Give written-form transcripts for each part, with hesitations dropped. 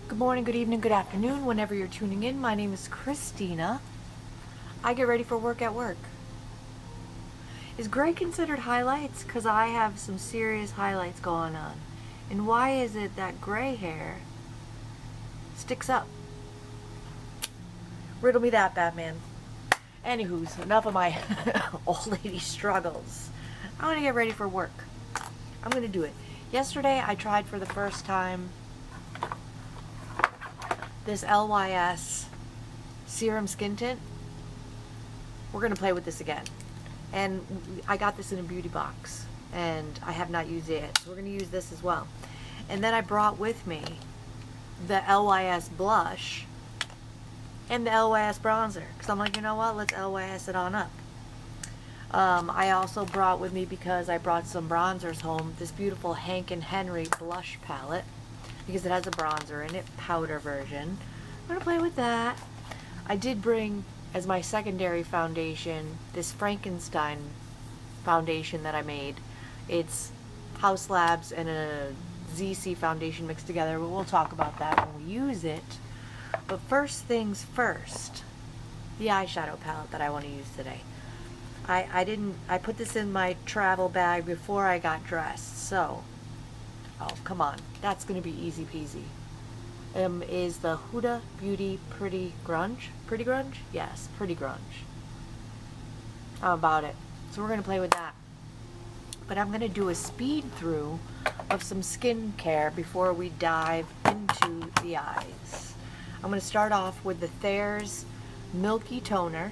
Good morning, good evening, good afternoon, whenever you're tuning in. My name is Christina. I get ready for work at work. Is gray considered highlights? Because I have some serious highlights going on. And why is it that gray hair sticks up? Riddle me that, Batman. Anywho's, enough of my old lady struggles. I'm going to get ready for work. I'm going to do it. Yesterday, I tried for the first time this LYS serum skin tint. We're gonna play with this again. And I got this in a beauty box and I have not used it yet. So we're gonna use this as well. And then I brought with me the LYS blush and the LYS bronzer. Cause I'm like, you know what, let's LYS it on up. I also brought with me, because I brought some bronzers home, this beautiful Hank and Henry blush palette. Because it has a bronzer in it, powder version. I'm gonna play with that. I did bring, as my secondary foundation, this Frankenstein foundation that I made. It's House Labs and a ZC foundation mixed together, but we'll talk about that when we use it. But first things first, the eyeshadow palette that I want to use today. I put this in my travel bag before I got dressed, so oh, come on. That's going to be easy peasy. Is the Huda Beauty Pretty Grunge? Pretty Grunge? Yes, Pretty Grunge. How about it? So we're going to play with that. But I'm going to do a speed through of some skincare before we dive into the eyes. I'm going to start off with the Thayer's Milky Toner.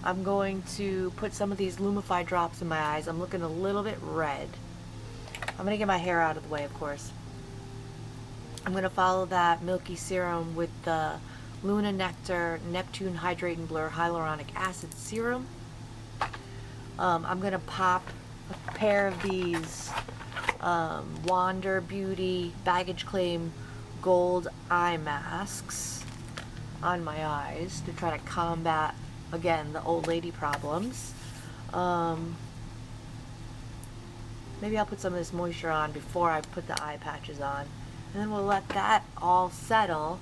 I'm going to put some of these Lumify drops in my eyes. I'm looking a little bit red. I'm going to get my hair out of the way, of course. I'm going to follow that Milky Serum with the Luna Nectar Neptune Hydrate and Blur Hyaluronic Acid Serum. I'm going to pop a pair of these Wander Beauty Baggage Claim Gold Eye Masks on my eyes to try to combat, again, the old lady problems. Maybe I'll put some of this moisture on before I put the eye patches on. And then we'll let that all settle.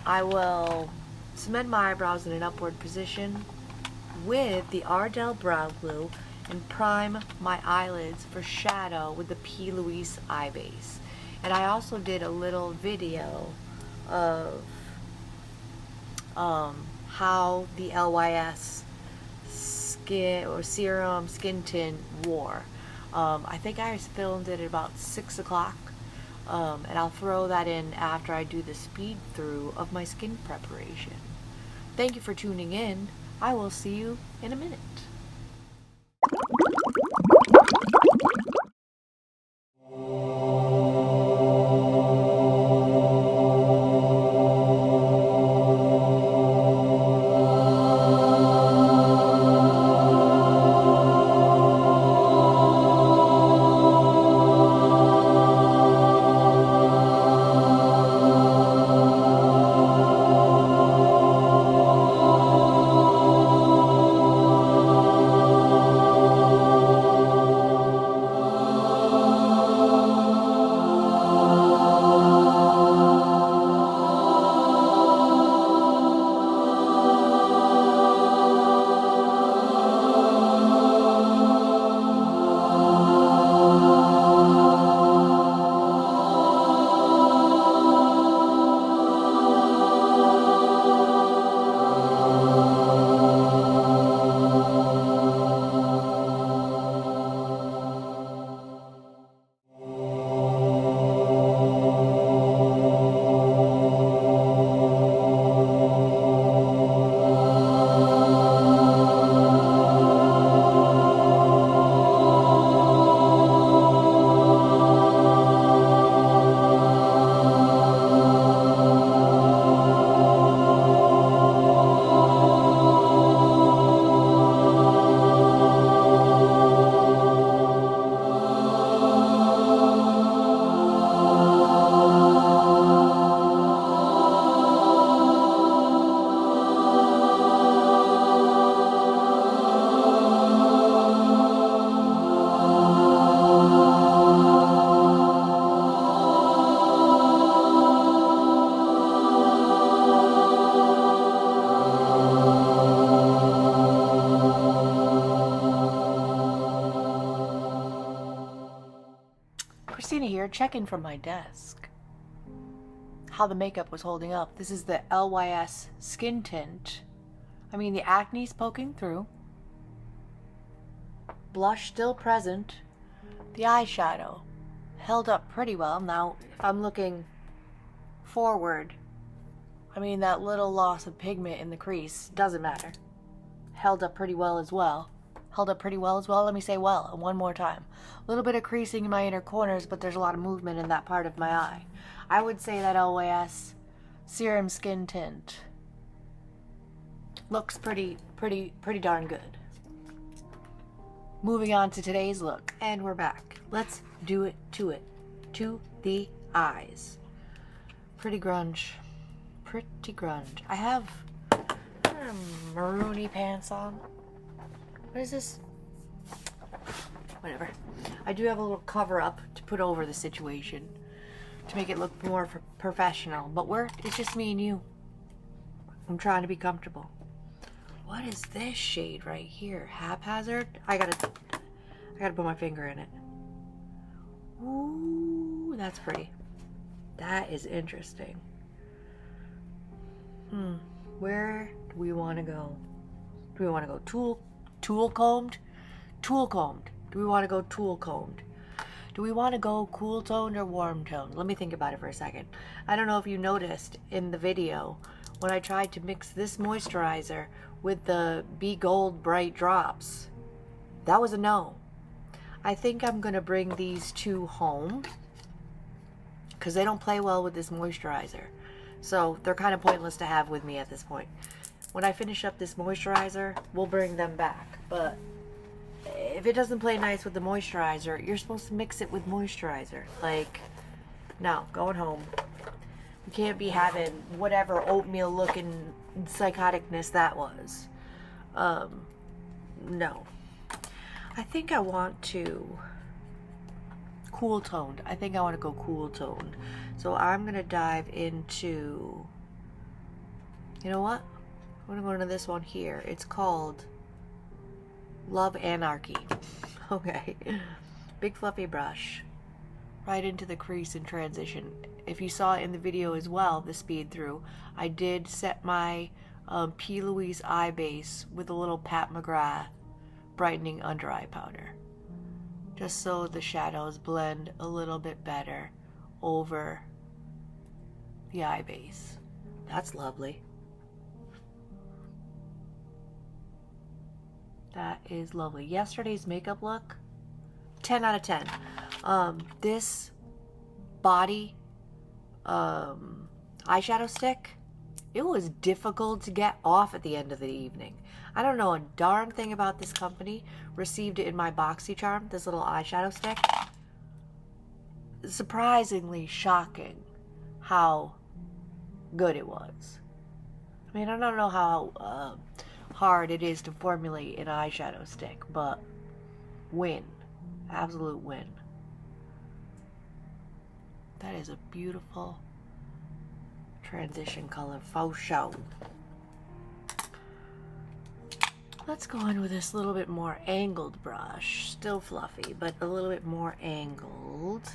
I will cement my eyebrows in an upward position with the Ardell Brow Glue and prime my eyelids for shadow with the P. Louise Eye Base. And I also did a little video of how the LYS skin or serum skin tint wore. I think I filmed it at about 6 o'clock, and I'll throw that in after I do the speed through of my skin preparation. Thank you for tuning in. I will see you in a minute. checking from my desk how the makeup was holding up. This is the LYS skin tint. I mean, the acne's poking through. Blush still present. The eyeshadow held up pretty well. Now, if I'm looking forward, I mean, that little loss of pigment in the crease doesn't matter. Held up pretty well as well. Held up pretty well as well. Let me say well one more time. A little bit of creasing in my inner corners, but there's a lot of movement in that part of my eye. I would say that LYS serum skin tint looks pretty darn good. Moving on to today's look, and we're back. Let's do it to the eyes. Pretty grunge. I have maroony pants on. What is this? Whatever. I do have a little cover up to put over the situation to make it look more professional, but it's just me and you. I'm trying to be comfortable. What is this shade right here? Haphazard? I gotta put my finger in it. Ooh, that's pretty. That is interesting. Where do we want to go? Do we want to go tool combed? Tool combed. Do we want to go tool combed? Do we want to go cool toned or warm toned? Let me think about it for a second. I don't know if you noticed in the video when I tried to mix this moisturizer with the Be Gold Bright Drops. That was a no. I think I'm going to bring these two home because they don't play well with this moisturizer. So they're kind of pointless to have with me at this point. When I finish up this moisturizer, we'll bring them back. But if it doesn't play nice with the moisturizer, you're supposed to mix it with moisturizer. Like, no, going home. We can't be having whatever oatmeal looking psychoticness that was. No. I think I want to cool toned. I think I want to go cool toned. So I'm going to dive into, you know what? I'm going to go into this one here. It's called Love Anarchy. Okay. Big fluffy brush. Right into the crease and transition. If you saw it in the video as well, the speed through, I did set my P. Louise eye base with a little Pat McGrath brightening under eye powder. Just so the shadows blend a little bit better over the eye base. That's lovely. That is lovely. Yesterday's makeup look, 10 out of 10. This body eyeshadow stick, it was difficult to get off at the end of the evening. I don't know a darn thing about this company. Received it in my BoxyCharm, this little eyeshadow stick. Surprisingly shocking how good it was. I mean, I don't know how hard it is to formulate an eyeshadow stick, but win. Absolute win. That is a beautiful transition color, faux show. Let's go in with this little bit more angled brush. Still fluffy, but a little bit more angled.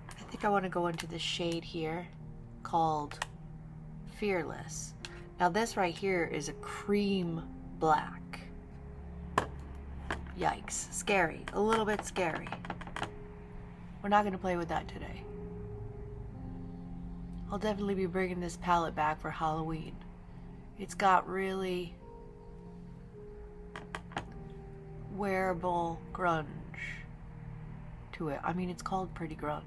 I think I want to go into this shade here called Fearless. Now this right here is a cream black. Yikes. Scary. A little bit scary. We're not going to play with that today. I'll definitely be bringing this palette back for Halloween. It's got really wearable grunge to it. I mean, it's called Pretty Grunge.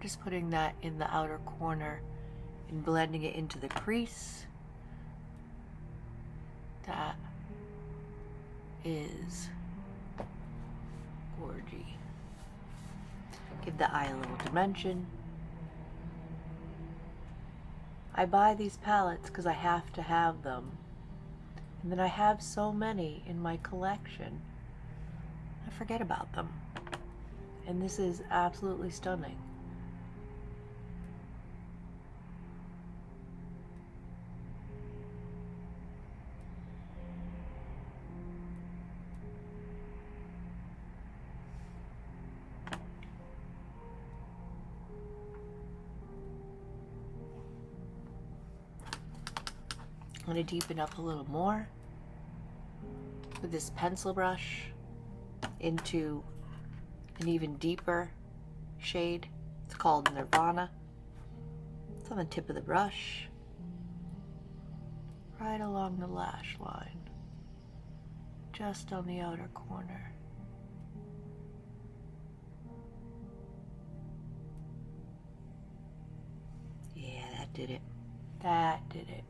Just putting that in the outer corner and blending it into the crease. That is gorgy. Give the eye a little dimension. I buy these palettes because I have to have them. And then I have so many in my collection, I forget about them. And this is absolutely stunning. I'm going to deepen up a little more with this pencil brush into an even deeper shade. It's called Nirvana. It's on the tip of the brush, right along the lash line, just on the outer corner. Yeah, that did it. That did it.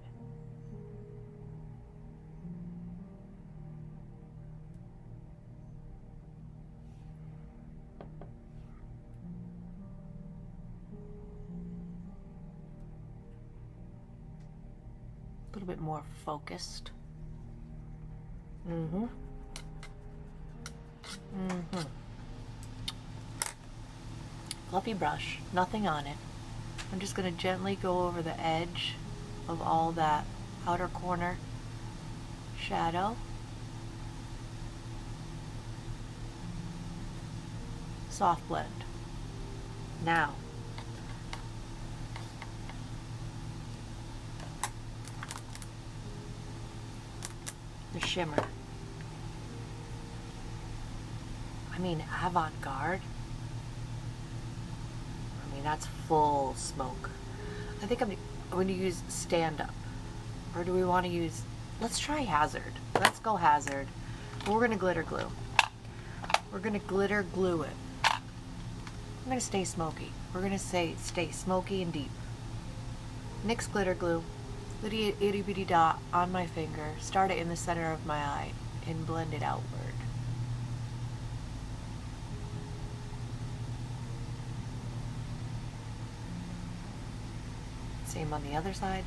A little bit more focused. Fluffy brush, nothing on it. I'm just going to gently go over the edge of all that outer corner shadow. Soft blend. Now, the shimmer. I mean, avant-garde. I mean, that's full smoke. I think I'm going to use stand-up. Or do we want to use... Let's try Hazard. Let's go Hazard. We're going to glitter glue. We're going to glitter glue it. I'm going to stay smoky. We're going to stay smoky and deep. NYX glitter glue. Little itty bitty dot on my finger. Start it in the center of my eye and blend it outward. Same on the other side.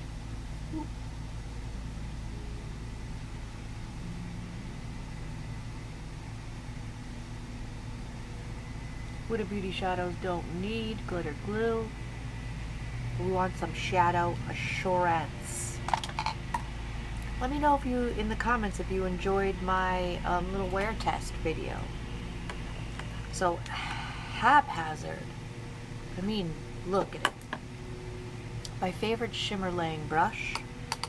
Huda Beauty shadows don't need glitter glue. We want some shadow assurance. Let me know if you, in the comments, if you enjoyed my little wear test video. So, haphazard. I mean, look at it. My favorite shimmer laying brush.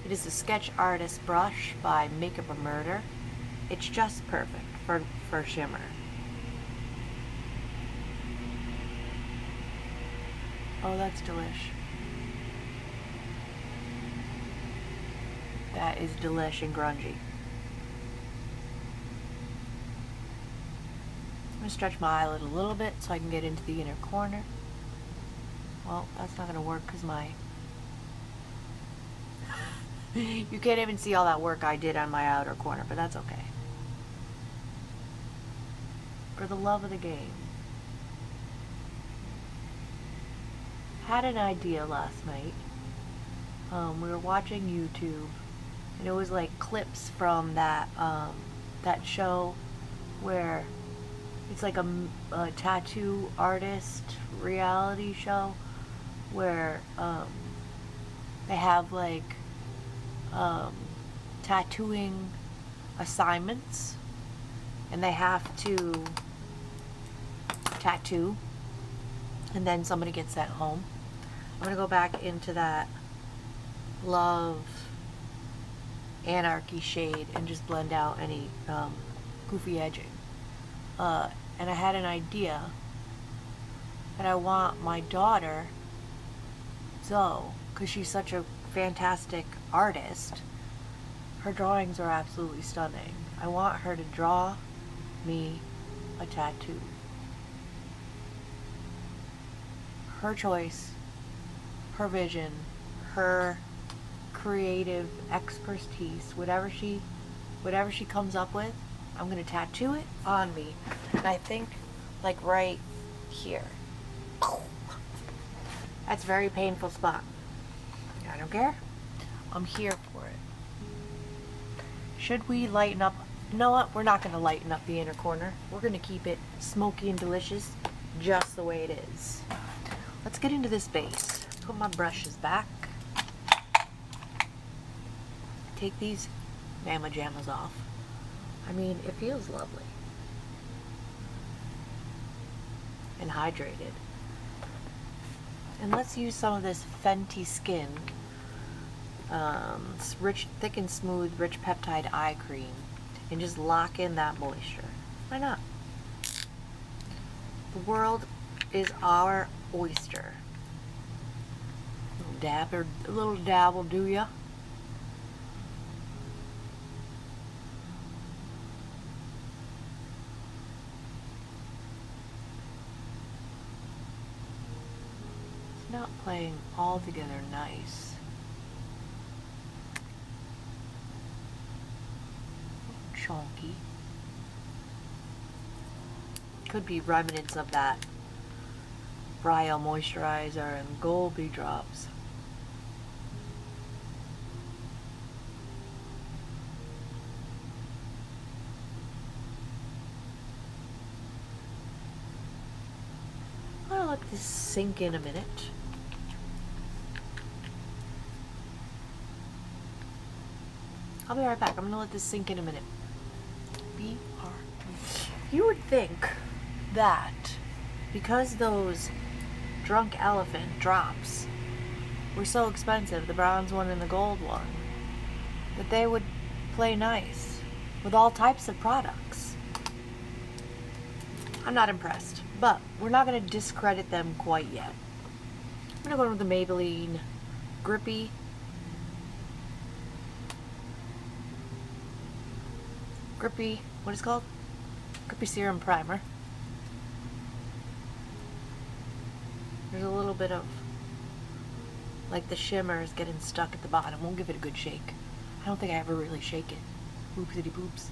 It is a Sketch Artist brush by Makeup a Murder. It's just perfect for shimmer. Oh, that's delish. That is delish and grungy. I'm going to stretch my eyelid a little bit so I can get into the inner corner. Well, that's not going to work because my... You can't even see all that work I did on my outer corner, but that's okay. For the love of the game. Had an idea last night. We were watching YouTube, and it was like clips from that that show where it's like a tattoo artist reality show where they have like tattooing assignments, and they have to tattoo, and then somebody gets sent home. I'm gonna go back into that Love Anarchy shade and just blend out any goofy edging. And I had an idea that I want my daughter, Zoe, because she's such a fantastic artist, her drawings are absolutely stunning. I want her to draw me a tattoo. Her choice, her vision, her creative expertise, whatever she comes up with, I'm gonna tattoo it on me. And I think like right here. That's a very painful spot. I don't care. I'm here for it. Should we lighten up? You know what? We're not gonna lighten up the inner corner. We're gonna keep it smoky and delicious just the way it is. Let's get into this base. Put my brushes back. Take these mama jammas off. I mean, it feels lovely. And hydrated. And let's use some of this Fenty Skin rich, thick and smooth, rich peptide eye cream, and just lock in that moisture. Why not? The world is our oyster. A little dab will do ya. It's not playing all together nice. Chunky. Could be remnants of that Brio moisturizer and Golby drops. I'm gonna let this sink in a minute. I'll be right back. I'm gonna let this sink in a minute. You would think that because those Drunk Elephant drops were so expensive, the bronze one and the gold one, that they would play nice with all types of products. I'm not impressed, but we're not going to discredit them quite yet. I'm going to go with the Maybelline Grippy what is it called? Grippy Serum Primer. There's a little bit of, like, the shimmer is getting stuck at the bottom. We'll give it a good shake. I don't think I ever really shake it. Oopsity poops.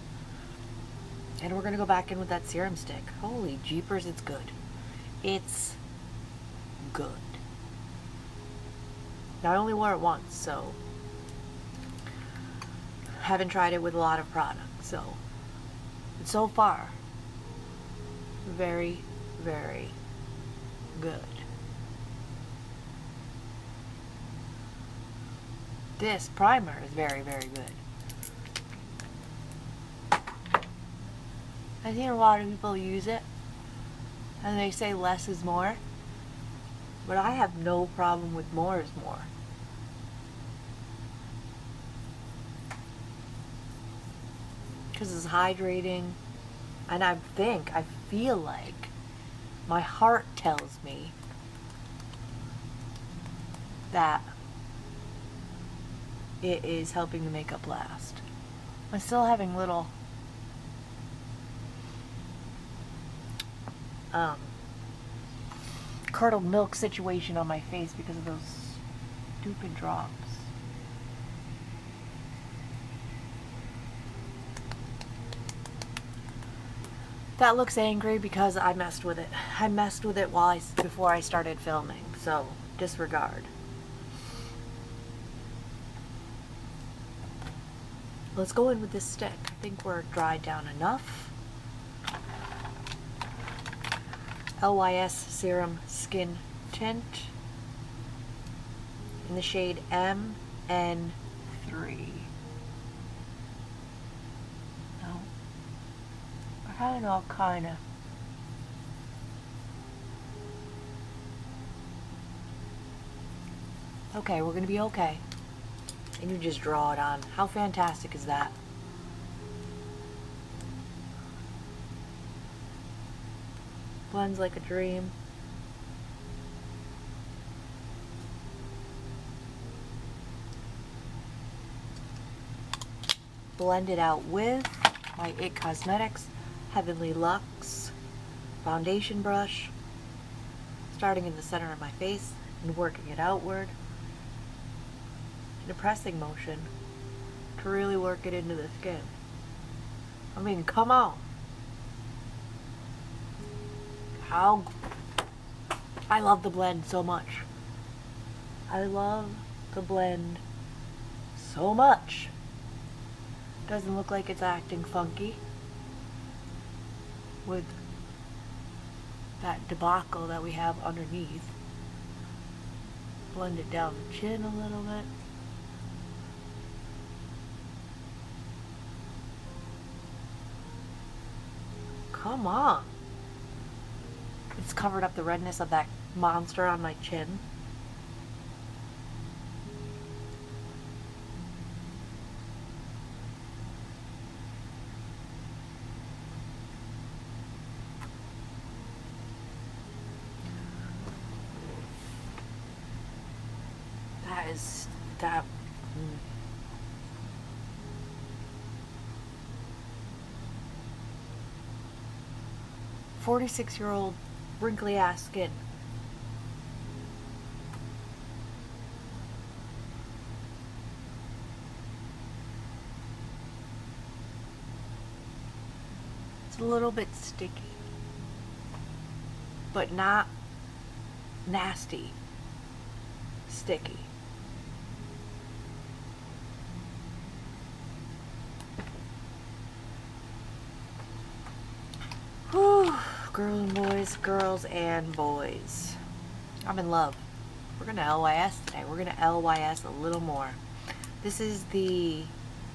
And we're going to go back in with that serum stick. Holy jeepers, it's good. It's good. Now, I only wore it once, so haven't tried it with a lot of products. So far, very, very good. This primer is very, very good. I've seen a lot of people use it, and they say less is more, but I have no problem with more is more. Because it's hydrating, and I feel like my heart tells me that it is helping the makeup last. I'm still having little curdled milk situation on my face because of those stupid drops. That looks angry because I messed with it. I messed with it before I started filming, so disregard. Let's go in with this stick. I think we're dried down enough. LYS Serum Skin Tint in the shade MN3. No. I don't know, kinda. Okay, we're gonna be okay. And you just draw it on. How fantastic is that? Blends like a dream. Blend it out with my IT Cosmetics Heavenly Luxe foundation brush, starting in the center of my face and working it outward in a pressing motion to really work it into the skin. I mean, come on. I love the blend so much. I love the blend so much. Doesn't look like it's acting funky with that debacle that we have underneath. Blend it down the chin a little bit. Come on. It's covered up the redness of that monster on my chin. is that. 46-year-old wrinkly ass skin. It's a little bit sticky, but not nasty, sticky. Whew. Girls and boys. I'm in love. We're gonna LYS today. We're gonna LYS a little more. This is the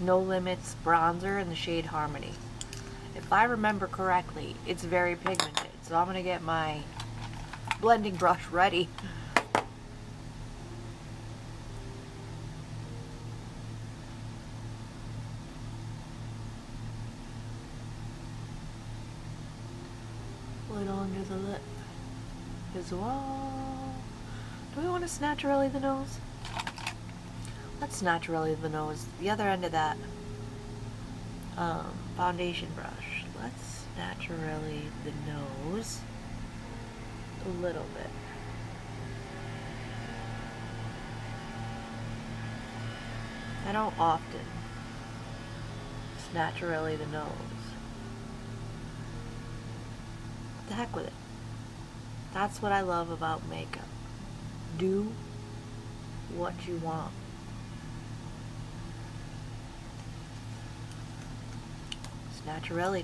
No Limits bronzer in the shade Harmony. If I remember correctly, it's very pigmented. So I'm gonna get my blending brush ready. Little under the lip as well. Do we want to snatch really the nose? Let's snatch really the nose. The other end of that foundation brush. Let's snatch really the nose a little bit. I don't often snatch really the nose. The heck with it. That's what I love about makeup. Do what you want. Naturally.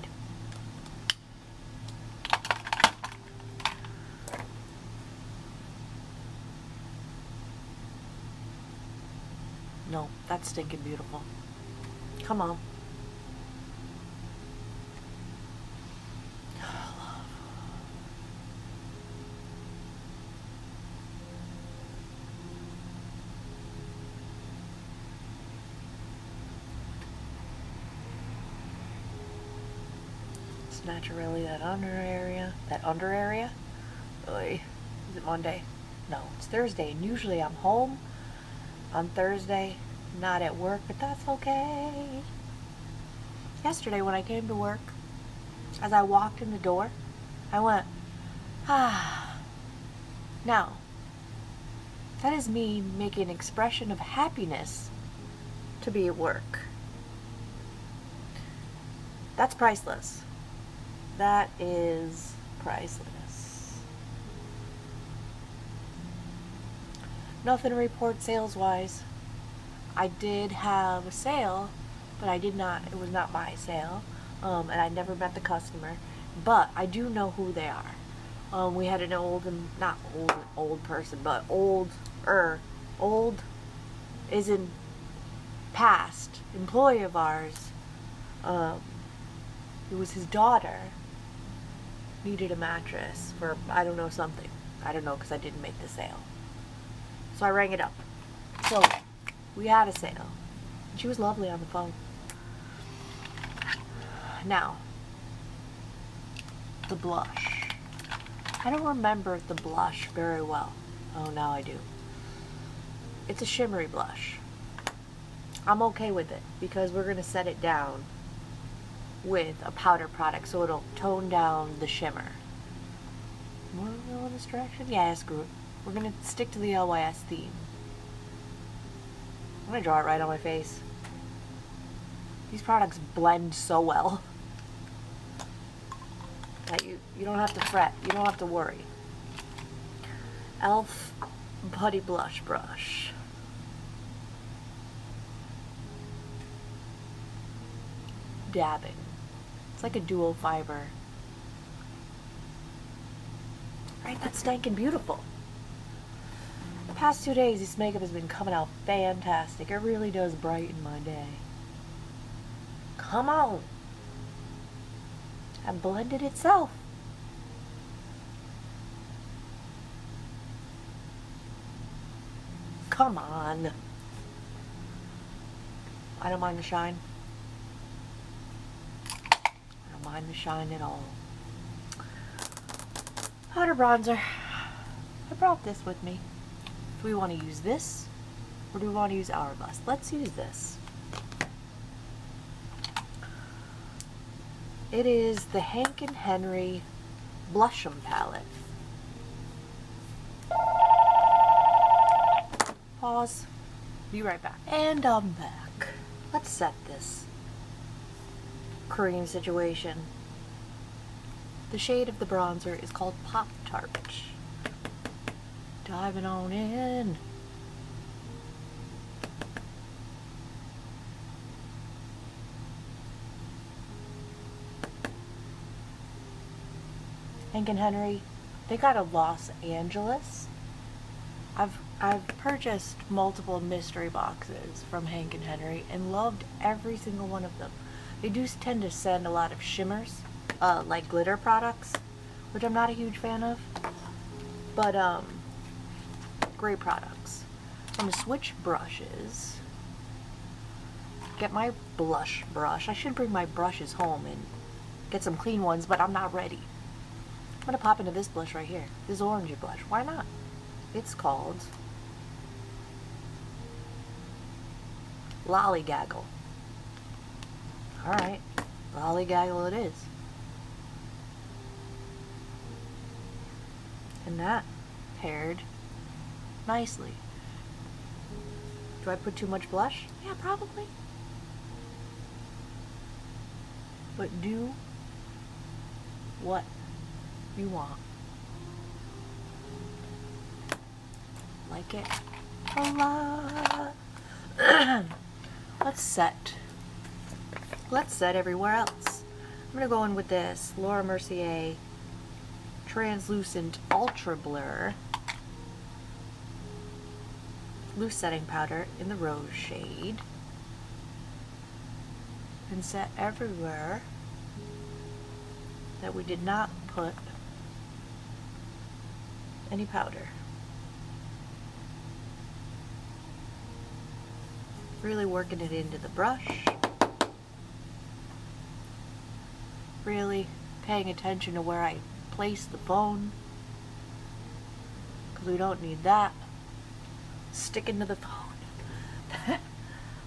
No, that's stinking beautiful. Come on. Naturally, that under area. Oy. Is it Monday? No, it's Thursday, and usually I'm home on Thursday, not at work, but that's okay. Yesterday when I came to work, as I walked in the door, I went, ah. Now, that is me making an expression of happiness to be at work. That's priceless. That is priceless. Nothing to report sales-wise. I did have a sale, but it was not my sale, and I never met the customer, but I do know who they are. We had an not old person, but old is in past employee of ours. It was his daughter needed a mattress for, I don't know, something. I don't know, because I didn't make the sale. So I rang it up. So we had a sale. She was lovely on the phone. Now, the blush. I don't remember the blush very well. Oh, now I do. It's a shimmery blush. I'm okay with it because we're going to set it down with a powder product, so it'll tone down the shimmer. More in this direction? Yeah, screw it. We're gonna stick to the LYS theme. I'm gonna draw it right on my face. These products blend so well that you don't have to fret, you don't have to worry. Elf Putty Blush Brush. Dabbing. It's like a dual fiber. Right, that's stinking beautiful. The past 2 days, this makeup has been coming out fantastic. It really does brighten my day. Come on. And blended itself. Come on. I don't mind the shine. Mind the shine at all. Powder bronzer. I brought this with me. Do we want to use this Or do we want to use Hourglass? Let's use this. It is the Hank and Henry Blush'em palette. Pause. Be right back. And I'm back. Let's set this cream situation. The shade of the bronzer is called Pop Tart. Diving on in. Hank and Henry, they got a Los Angeles. I've purchased multiple mystery boxes from Hank and Henry and loved every single one of them. They do tend to send a lot of shimmers, like glitter products, which I'm not a huge fan of, but great products. I'm gonna switch brushes. Get my blush brush. I should bring my brushes home and get some clean ones, but I'm not ready. I'm gonna pop into this blush right here. This orangey blush. Why not? It's called Lollygaggle. Alright, Lollygaggle it is. And that paired nicely. Do I put too much blush? Yeah, probably. But do what you want. Like it a lot. Let's set everywhere else. I'm gonna go in with this Laura Mercier Translucent Ultra Blur loose setting powder in the rose shade, and set everywhere that we did not put any powder. Really working it into the brush. Really paying attention to where I place the phone, because we don't need that sticking to the phone.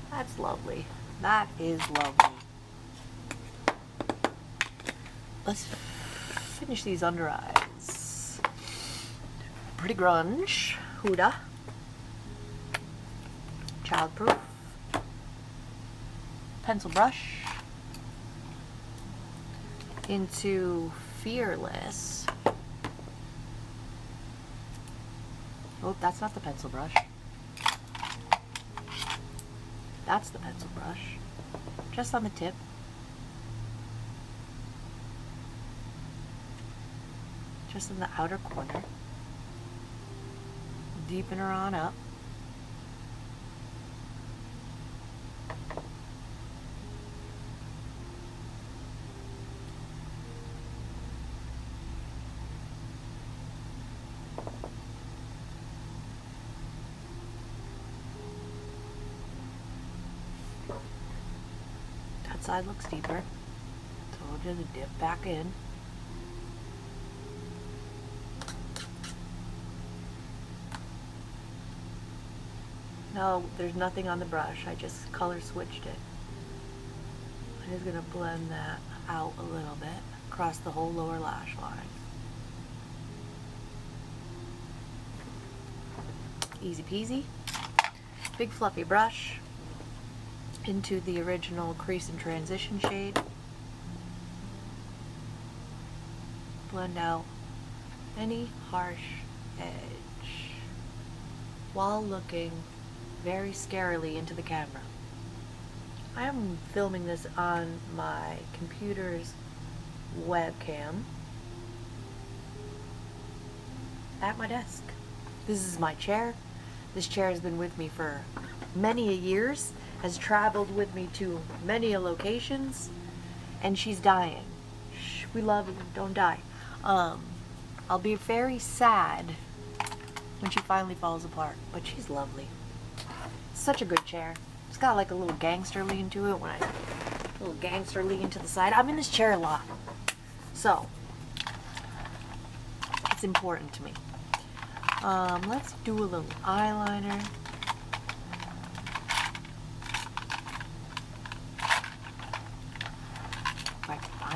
That's lovely. That is lovely. Let's finish these under eyes. Pretty grunge. Huda. Childproof. Pencil brush. Into Fearless. Oh, that's not the pencil brush. That's the pencil brush. Just on the tip. Just in the outer corner. Deepen her on up. That side looks deeper. So we'll just dip back in. No, there's nothing on the brush. I just color switched it. I'm just going to blend that out a little bit across the whole lower lash line. Easy peasy. Big fluffy brush into the original crease and transition shade. Blend out any harsh edge while looking very scarily into the camera. I am filming this on my computer's webcam at my desk. This is my chair. This chair has been with me for many a years, has traveled with me to many a locations, and she's dying. Shh, we love you, don't die. I'll be very sad when she finally falls apart, but she's lovely. Such a good chair. It's got like a little gangster lean to it. A little gangster lean to the side. I'm in this chair a lot, so it's important to me. Let's do a little eyeliner.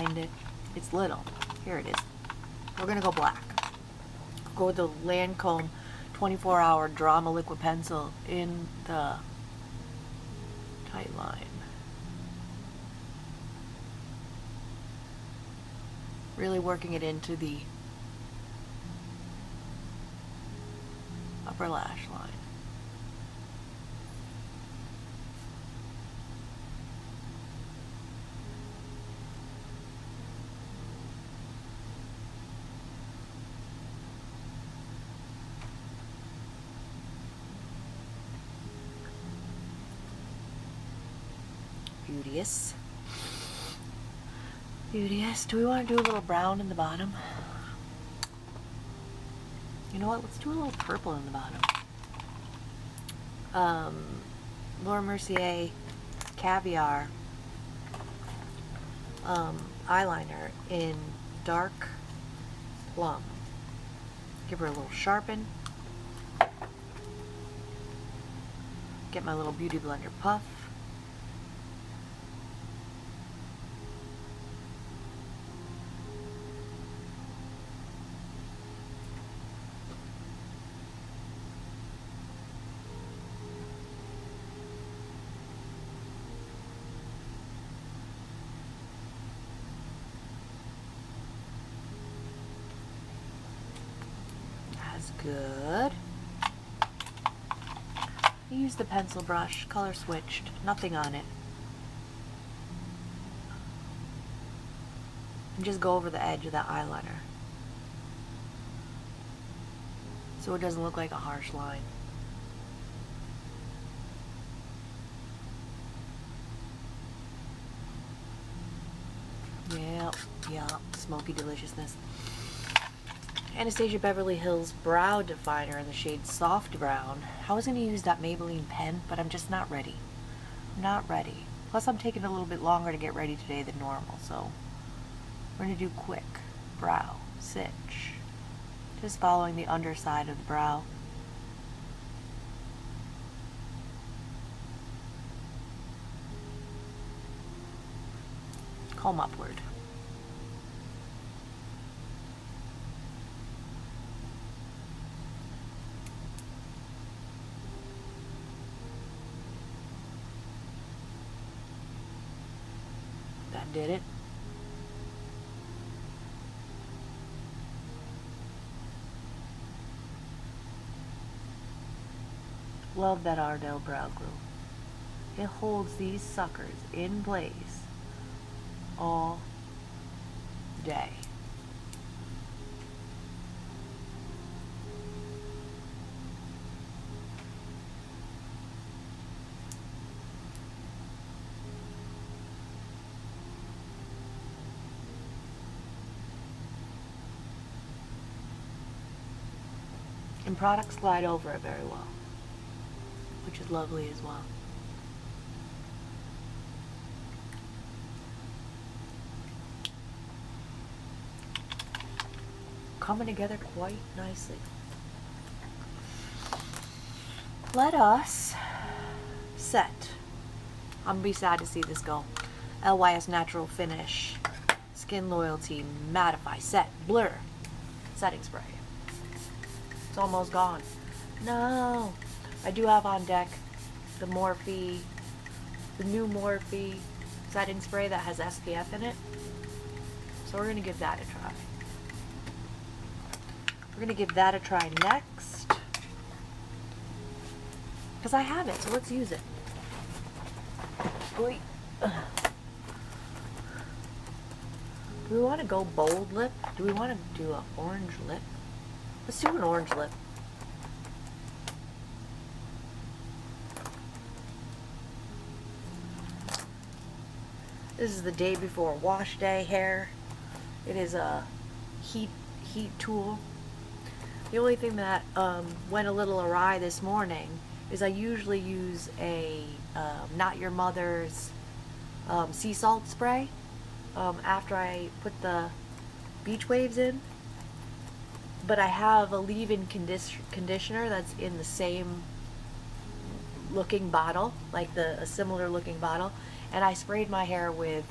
behind it. It's little. Here it is. We're gonna go black. Go with the Lancome 24-hour Drama liquid pencil in the tight line. Really working it into the upper lash line. Beauteous. Beauteous. Do we want to do a little brown in the bottom? You know what? Let's do a little purple in the bottom. Laura Mercier Caviar eyeliner in dark plum. Give her a little sharpen. Get my little Beauty Blender puff. Good. Use the pencil brush, color switched, nothing on it. And just go over the edge of that eyeliner, so it doesn't look like a harsh line. Yep, smoky deliciousness. Anastasia Beverly Hills Brow Definer in the shade Soft Brown. I was going to use that Maybelline pen, but I'm just not ready. I'm not ready. Plus I'm taking a little bit longer to get ready today than normal, so we're going to do quick brow stitch. Just following the underside of the brow. Comb upward. That did it. Love that Ardell brow glue. It holds these suckers in place all day. And products glide over it very well, which is lovely as well. Coming together quite nicely. Let us set. I'm gonna be sad to see this go. LYS Natural Finish Skin Loyalty Mattify Set Blur Setting Spray. It's almost gone. No. I do have on deck the new Morphe setting spray that has SPF in it. So we're gonna give that a try. We're gonna give that a try next. Because I have it, so let's use it. Oy. Do we want to go bold lip? Do we want to do an orange lip? Let's do an orange lip. This is the day before wash day hair. It is a heat tool. The only thing that went a little awry this morning is I usually use a Not Your Mother's sea salt spray after I put the beach waves in. But I have a leave-in conditioner that's in the same looking bottle, like a similar looking bottle, and I sprayed my hair with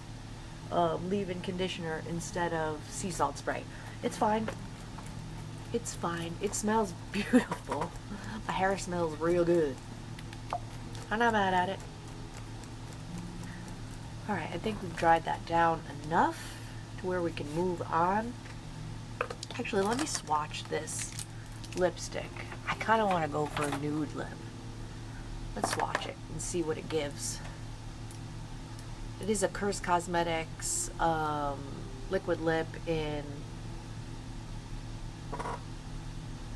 leave-in conditioner instead of sea salt spray. It's fine. It's fine. It smells beautiful. My hair smells real good. I'm not mad at it. Alright, I think we've dried that down enough to where we can move on. Actually, let me swatch this lipstick. I kind of want to go for a nude lip. Let's swatch it and see what it gives. It is a Curse Cosmetics liquid lip in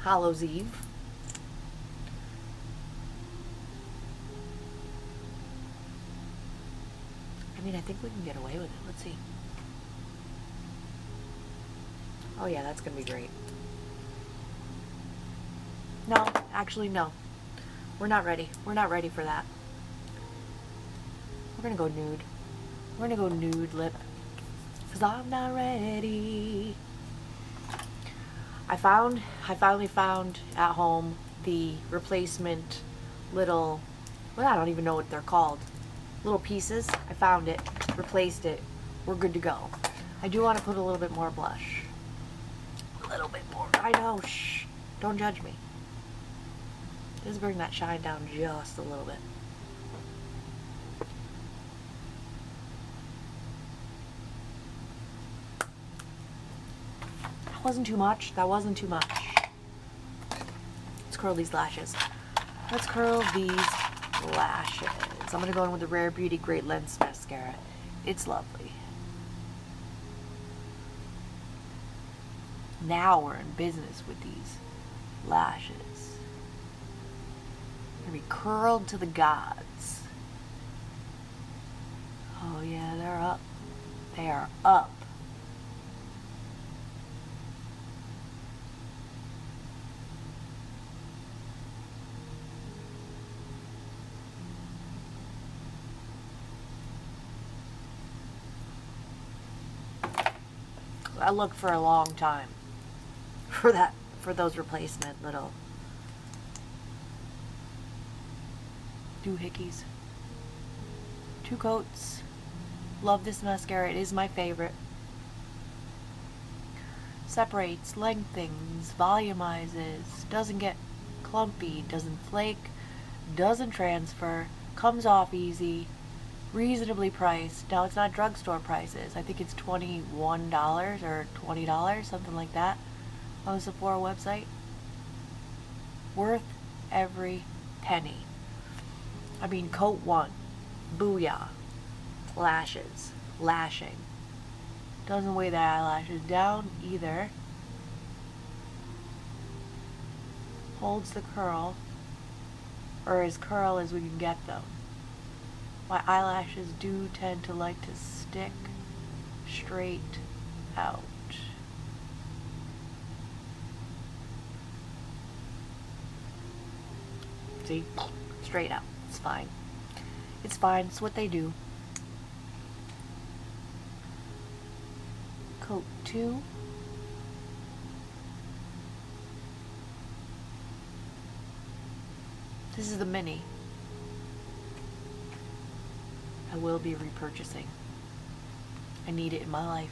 Hallows Eve. I mean, I think we can get away with it. Let's see. Oh yeah, that's gonna be great. No, actually no. We're not ready. We're not ready for that. We're gonna go nude. We're gonna go nude lip. 'Cause I'm not ready. I finally found at home the replacement little, well, I don't even know what they're called. Little pieces. I found it, replaced it. We're good to go. I do want to put a little bit more blush. A little bit more. I know, shh. Don't judge me. Just bring that shine down just a little bit. That wasn't too much. That wasn't too much. Let's curl these lashes. Let's curl these lashes. I'm going to go in with the Rare Beauty Great Lengths Mascara. It's lovely. Now we're in business with these lashes. They're going to be curled to the gods. Oh yeah, they're up. They are up. I looked for a long time for those replacement little doohickeys. 2 coats. Love this mascara. It is my favorite. Separates, lengthens, volumizes, doesn't get clumpy, doesn't flake, doesn't transfer, comes off easy. Reasonably priced. Now it's not drugstore prices. I think it's $21 or $20, something like that, on the Sephora website. Worth every penny. I mean, coat 1, booyah. Lashes, lashing. Doesn't weigh the eyelashes down either. Holds the curl, or as curl as we can get them. My eyelashes do tend to like to stick straight out. See? Straight out. It's fine. It's fine. It's what they do. Coat 2. This is the mini. I will be repurchasing. I need it in my life.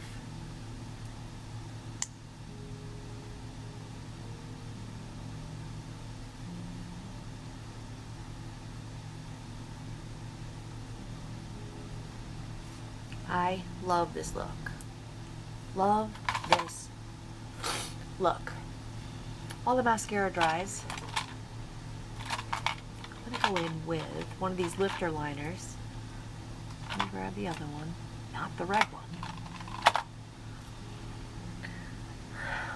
I love this look. Love this look. While the mascara dries, I'm going to go in with one of these lifter liners. Let me grab the other one, not the red one.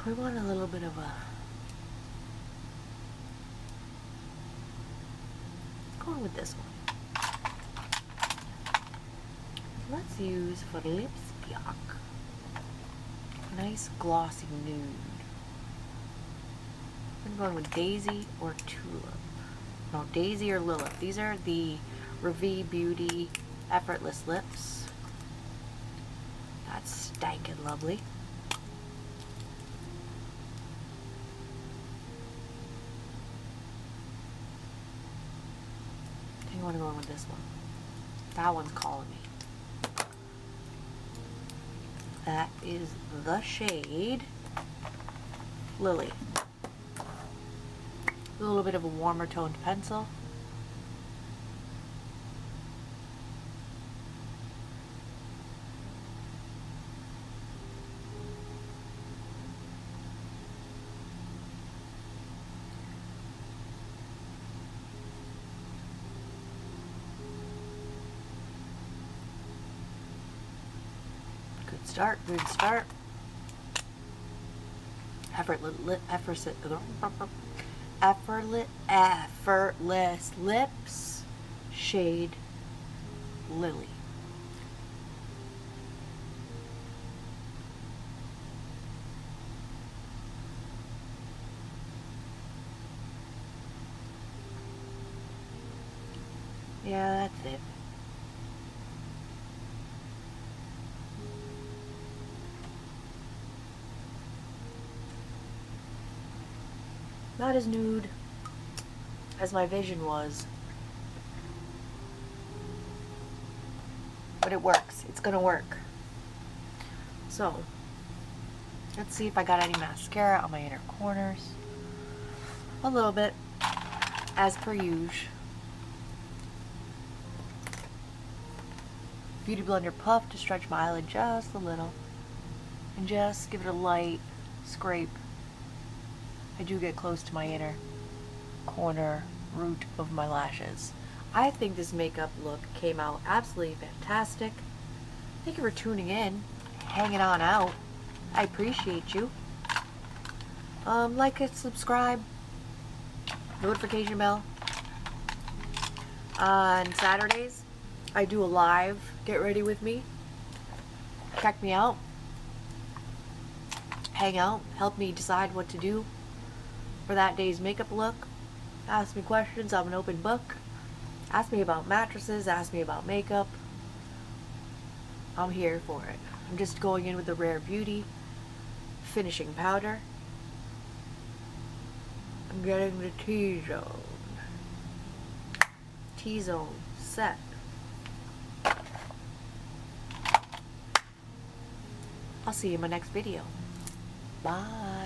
We want a little bit of a, going with this one. Let's use for lips block. Nice glossy nude. I'm going with Daisy or Tulip. No, Daisy or Lilith. These are the Revee Beauty Effortless Lips. That's stankin' lovely. I think I want to go in with this one. That one's calling me. That is the shade Lily. A little bit of a warmer toned pencil. Good start, good start. Effortless lips, shade Lily. Yeah, that's it. Not as nude as my vision was, but it works. It's gonna work. So let's see if I got any mascara on my inner corners. A little bit, as per usual. Beauty blender puff to stretch my eyelid just a little, and just give it a light scrape. I do get close to my inner corner root of my lashes. I think this makeup look came out absolutely fantastic. Thank you for tuning in, hanging on out. I appreciate you. Like and subscribe, notification bell. On Saturdays, I do a live get ready with me. Check me out. Hang out, help me decide what to do for that day's makeup look. Ask me questions, I'm an open book. Ask me about mattresses, ask me about makeup. I'm here for it. I'm just going in with the Rare Beauty finishing powder. I'm getting the T-zone set. I'll see you in my next video. Bye.